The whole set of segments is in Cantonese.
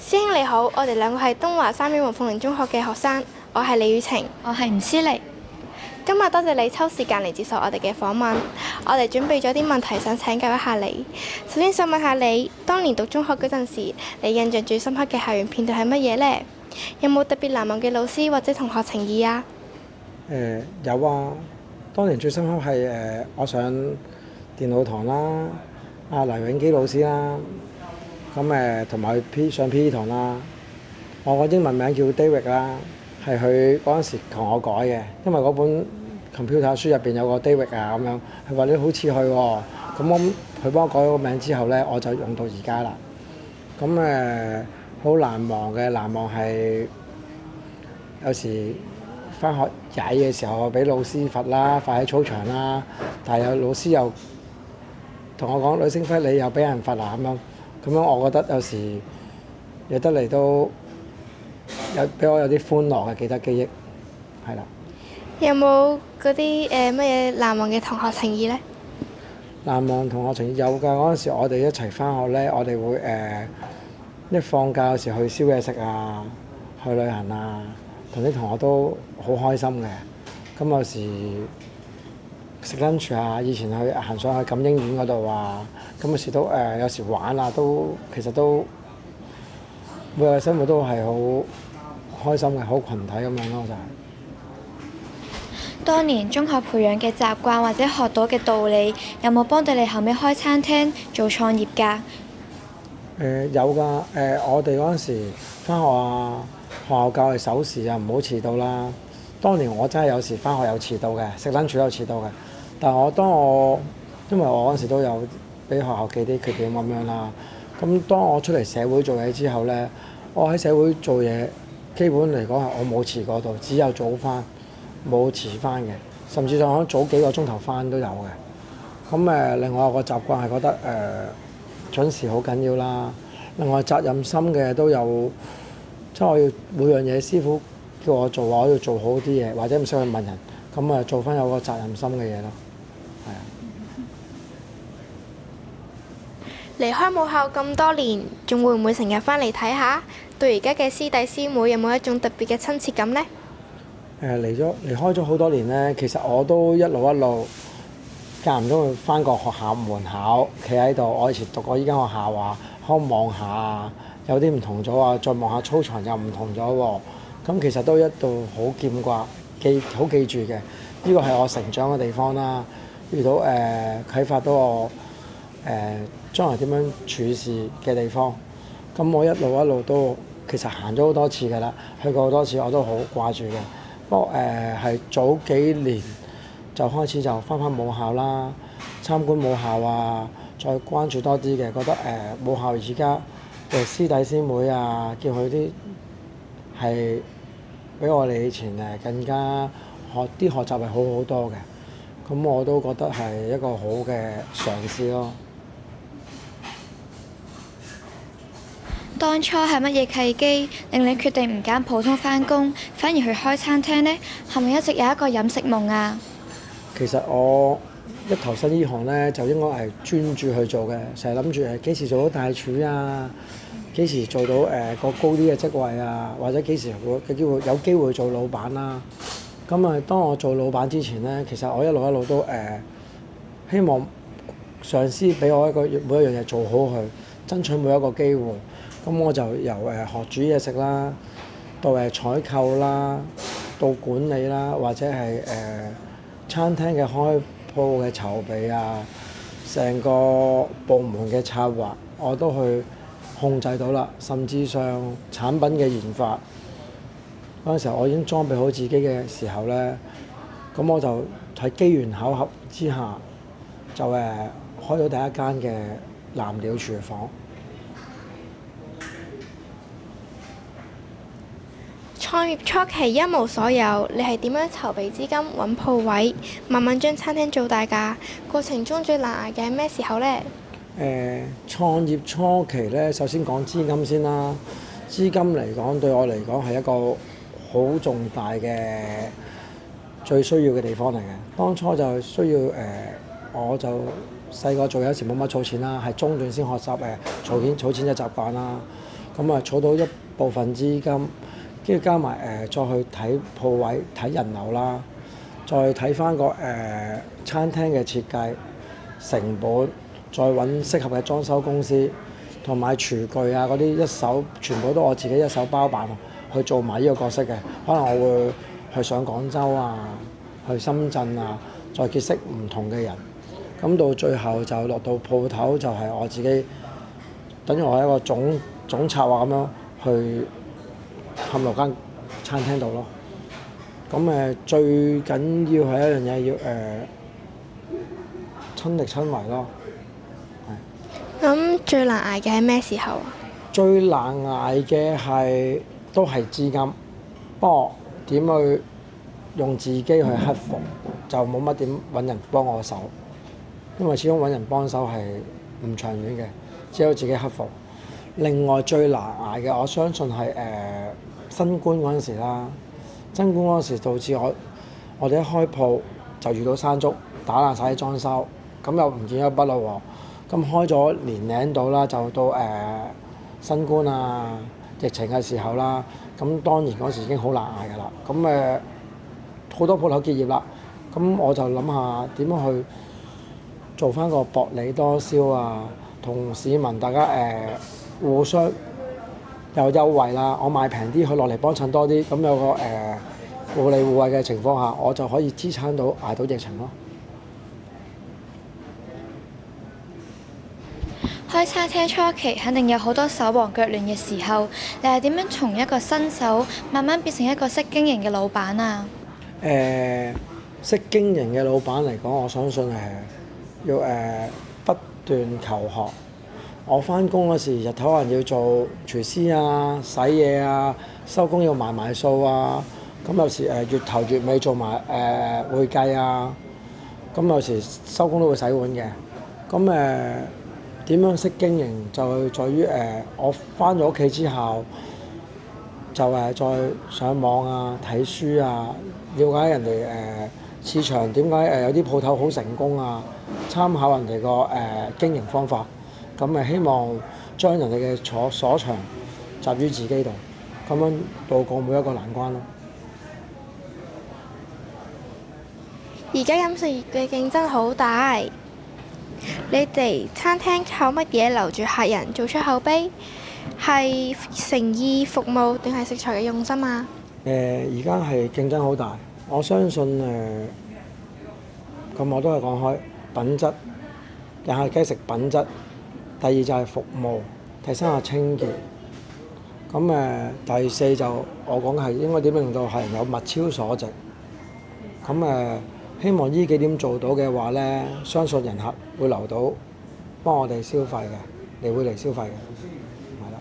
師兄你好，我哋兩個係東華三院黃鳳玲中學嘅學生，我係李雨晴。我係吳思妮。今日多謝你抽時間嚟接受我哋嘅訪問，我哋準備咗啲問題想請教一下你。首先想問下你，當年讀中學嗰陣時，你印象最深刻嘅校園片段係乜嘢呢？有冇特別難忘嘅老師或者同學情誼啊？有啊，當年最深刻係我上電腦堂啦，阿黎永基老師啦，咁同埋上 P.E. 堂啦。我個英文名叫 David 啦，係佢嗰陣時同我改嘅，因為嗰本 computer 書入邊有個 David 啊咁樣，佢話你好似佢喎，咁佢幫我改咗個名之後咧，我就用到而家啦。咁好難忘嘅，難忘係有時翻學曳嘅時候，俾老師罰啦，罰喺操場啦。但係有老師又同我講：呂星輝，你又俾人罰啊咁樣。咁樣我覺得有時有得嚟都有俾我有啲歡樂嘅記得記憶，係啦。有冇嗰啲乜嘢難忘嘅同學情誼呢？難忘同學情誼有㗎，嗰陣時我哋一齊翻學咧，我哋會一放假有時去燒嘢食啊，去旅行啊，同啲同學都好開心嘅。咁有時食 lunch 啊，以前去行上去錦英苑嗰度啊，咁有時都有時玩啊，都其實都每日生活都係好開心嘅，好群體咁樣咯，就係。當年中學培養嘅習慣或者學到嘅道理，有冇幫到你後尾開餐廳做創業㗎？有㗎，我哋嗰陣時翻學啊，學校教係守時啊，唔好遲到啦。當年我真係有時翻學有遲到嘅，食 lunch 都有遲到嘅。但係因為我嗰陣時都有俾學校記啲缺點咁樣啦。咁當我出嚟社會做嘢之後咧，我喺社會做嘢基本嚟講係我冇遲過到，只有早翻，冇遲翻嘅，甚至上可早幾個鐘頭翻都有嘅。咁另外有個習慣係覺得準時好緊要啦。另外責任心嘅都有，即係我要每樣嘢師傅叫我做，我要做好啲嘢，或者唔需要去問人，咁做翻有個責任心嘅嘢咯，係啊。離開母校咁多年，仲會唔會成日翻嚟睇下？對而家嘅師弟師妹有冇一種特別嘅親切感呢？離開咗好多年咧，其實我都一路間唔中會翻個學校門口，企喺度。我以前讀過依間學校啊，可以望下，有啲唔同咗啊，再望下操場又唔同咗喎。咁其實都一度好記住嘅。呢個係我成長嘅地方啦。遇到啟發到我將來點樣處事嘅地方。咁我一路都其實行咗好多次㗎啦，去過好多次，我都好掛住嘅。不過係早幾年就開始就翻母校啦，參觀母校啊，再關注多啲嘅，覺得母校而家嘅師弟師妹啊，叫佢啲係比我哋以前更加學習係好好多嘅，咁我都覺得係一個好嘅嘗試咯。當初係乜嘢契機令你決定唔揀普通返工，反而去開餐廳呢？係咪一直有一個飲食夢啊？其實我一投身呢行咧，就應該係專注去做嘅，成日諗住幾時做到大廚啊，幾時做到個高啲嘅職位啊，或者幾時有機會做老闆啦。咁當我做老闆之前咧，其實我一路都希望上司俾我每一樣嘢做好佢，爭取每一個機會。咁我就由學煮嘢食啦，到採購啦，到管理啦，或者係餐廳嘅開鋪嘅籌備啊，成個部門嘅策劃我都去控制到啦，甚至上產品嘅研發嗰陣時候，我已經裝備好自己嘅時候咧，咁我就喺機緣巧合之下就開咗第一間嘅藍鳥廚房。創業初期一無所有，你係點樣籌備資金、揾鋪位，慢慢將餐廳做大㗎？過程中最難捱嘅係咩時候呢？創業初期咧，首先講資金先啦。資金嚟講，對我嚟講係一個好重大嘅最需要嘅地方嚟嘅。當初就需要我就細個做有時冇乜儲錢啦，係中段先學習儲錢嘅習慣啦。咁啊儲到一部分資金，跟住加埋再去睇鋪位、睇人流啦，再睇翻個餐廳嘅設計成本，再揾適合嘅裝修公司，同埋廚具啊嗰啲一手全部都我自己一手包辦去做埋呢個角色嘅。可能我會去上廣州啊，去深圳啊，再結識唔同嘅人。咁到最後就落到鋪頭，就係我自己，等於我係一個總策劃咁樣去冚落間餐廳度咯。咁最緊要係一樣嘢，要親力親為咯。咁最難捱嘅係咩時候啊？最難捱嘅都係資金，不過點去用自己去克服，就冇乜點揾人幫我手。因為始終揾人幫手係唔長遠嘅，只有自己克服。另外最難捱嘅，我相信係新冠嗰陣時啦。新冠嗰陣時導致我哋一開鋪就遇到山竹，打爛晒啲裝修，咁又唔見咗筆啦喎。咁開咗年零到啦，就到新冠啊疫情嘅時候啦。咁當然嗰時已經好難捱㗎啦。咁好多鋪頭結業啦。咁我就諗下點樣去做翻個薄利多銷啊，同市民大家互相有優惠啦。我賣平啲，佢落嚟幫襯多啲，咁有個互利互惠嘅情況下，我就可以支撐到捱到疫情咯。開餐廳初期肯定有好多手忙腳亂嘅時候，你係點樣從一個新手慢慢變成一個識經營嘅老闆啊？識經營嘅老闆嚟講，我相信係要不斷求學。我翻工嗰時，日頭可能要做廚師啊、洗嘢啊，收工要埋數啊。咁有時月頭月尾做埋會計啊。咁有時收工都會洗碗嘅。咁點樣識經營就在於我翻咗屋企之後，就再上網啊、睇書啊，了解人哋市場點解有啲鋪頭好成功啊，參考人哋個經營方法，咁希望將人哋嘅所長集於自己度，咁樣渡過每一個難關咯。而家飲食業嘅競爭好大，你哋餐廳靠乜嘢留住客人、做出口碑？係誠意服務定係食材嘅用心啊？而家係競爭好大，我相信咁我都係講開品質，又係雞食品質。第二就係服務，第三係清潔。咁第四就我講係應該點令到客人有物超所值。咁希望呢幾點做到嘅話呢，相信人客會留到幫我哋消費嘅，你會嚟消費嘅，係啦。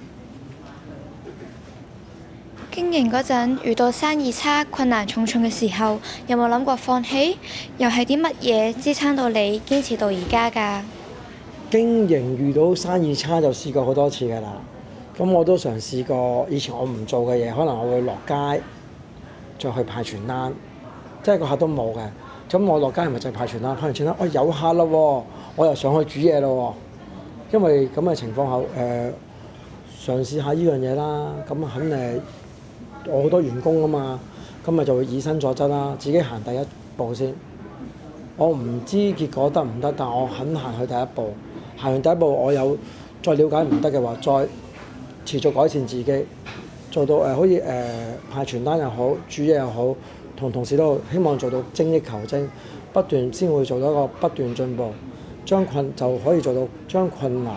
經營嗰陣遇到生意差、困難重重嘅時候，有冇諗過放棄？又係啲乜嘢支撐到你堅持到而家㗎？經營遇到生意差就試過好多次㗎啦。咁我都嘗試過，以前我唔做嘅嘢，可能我會落街再去派傳單，即係個客都冇嘅。咁我落街係咪就係派傳單？派完傳單，有客啦喎，我又上去煮嘢啦喎。因為咁嘅情況下，嘗試下呢樣嘢啦。咁肯定我好多員工啊嘛，咁咪就會以身作則啦，自己行第一步先。我唔知結果得唔得，但我肯行去第一步。行完第一步，我有再了解唔得嘅話，再持續改善自己，做到可以派傳單又好，煮嘢又好，同事都希望做到精益求精，不斷先會做到一個不斷進步，就可以做到將困難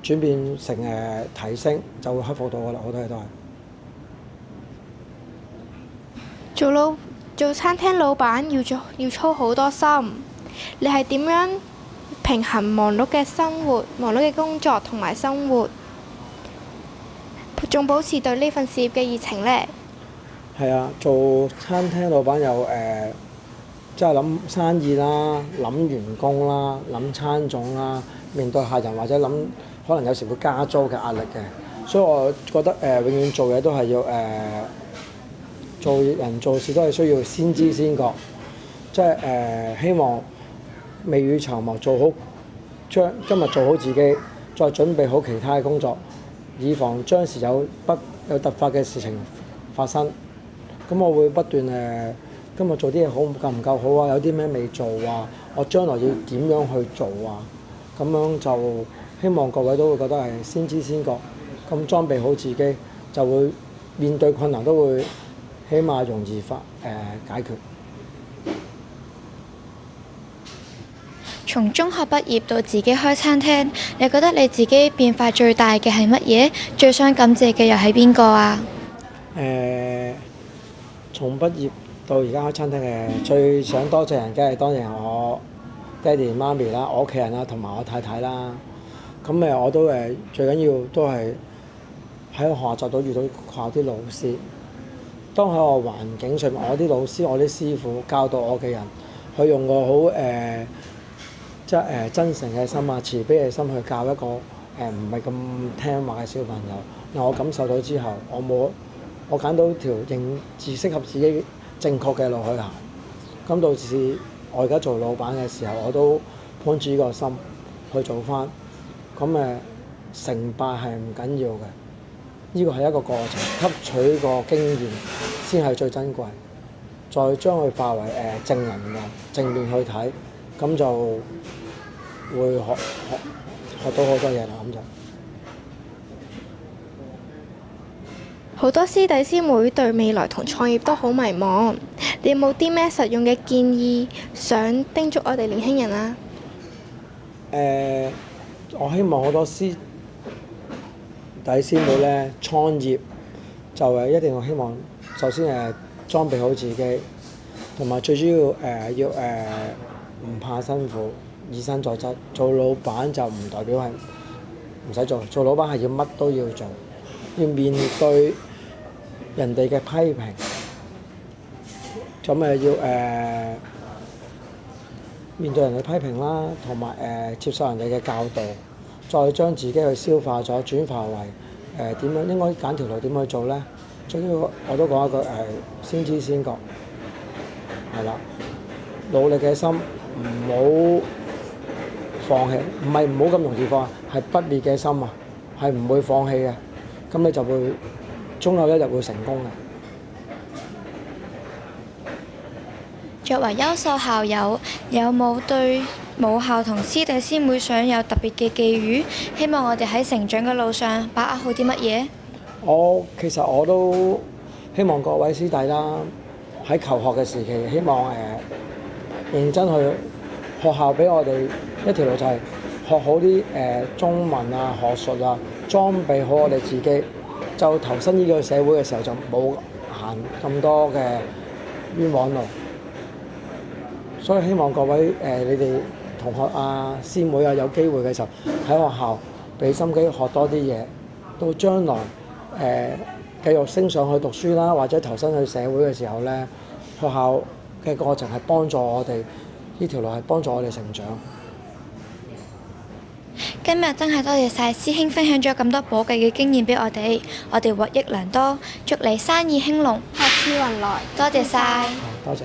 轉變成提升，就會克服到㗎啦。好多嘢都係做餐廳老闆要操好多心，你係點樣平衡忙碌嘅生活、忙碌嘅工作同埋生活，仲保持對呢份事業嘅熱情呢？係啊，做餐廳老闆有即係諗生意啦、諗員工啦、諗餐種啦，面對客人或者諗可能有時會加租嘅壓力嘅，所以我覺得永遠做嘢都係要做人做事都係需要先知先覺，即係希望未雨綢繆，做好今日做好自己，再準備好其他嘅工作，以防將時有突發嘅事情發生。咁我會不斷今日做啲嘢夠唔夠好啊？有啲咩未做啊？我將來要點樣去做啊？咁樣就希望各位都會覺得係先知先覺，咁裝備好自己，就會面對困難都會起碼容易解決。從中學畢業到自己開餐廳，你覺得你自己變化最大嘅係乜嘢？最想感謝嘅又係邊個啊？從畢業到而家開餐廳嘅，最想多謝人，梗係當然我爹哋媽咪啦，我屋企人啦，同埋我太太啦。咁我都最緊要都係喺學習到遇到學校啲老師。當喺我環境上面，我啲老師、我啲師傅教導我嘅人，佢用個好真誠嘅心啊、慈悲嘅心去教一個唔係咁聽話嘅小朋友。我感受到之後，我揀到條適合自己正確嘅路去行。咁到時我而家做老闆嘅時候，我都捧住呢個心去做翻。咁成敗係唔緊要嘅，呢個係一個過程，吸取個經驗先係最珍貴。再將佢化為正能量、正面去睇，咁就會學到好多嘢啦。咁就好多師弟師妹對未來同創業都好迷茫，你有冇啲咩實用嘅建議想叮囑我哋年輕人啊？我希望好多師弟師妹咧創業就一定要希望首先裝備好自己，同埋最主要要唔怕辛苦，以身作則。做老闆就唔代表係唔使做老闆係要乜都要做，要面對人哋嘅批評，咁要面對人哋批評啦，同埋接受人哋嘅教導，再將自己去消化咗，轉化為點樣應該揀條路點去做咧？最緊要我都講一句先知先覺，係啦，努力嘅心唔好放棄，唔係唔好咁容易放，係不烈嘅心啊，係唔會放棄嘅，咁你就會終有一日會成功嘅。作為優秀校友，有冇對母校同師弟師妹想有特別嘅寄語？希望我哋喺成長嘅路上把握好啲乜嘢？其實我都希望各位師弟啦，喺求學嘅時期，希望認真去學校俾我哋一條路，就係學好啲中文啊、學術啊，裝備好我哋自己，就投身呢個社會嘅時候就冇行咁多嘅冤枉路。所以希望各位你哋同學啊、師妹啊，有機會嘅時候喺學校俾心機學多啲嘢，到將來繼續升上去讀書啦，或者投身去社會嘅時候咧，學校嘅過程係幫助我哋，呢條路係幫助我哋成長。今日真係多謝晒師兄分享咗咁多寶貴嘅經驗俾我哋獲益良多。祝你生意興隆，客似雲來，多謝晒。多謝。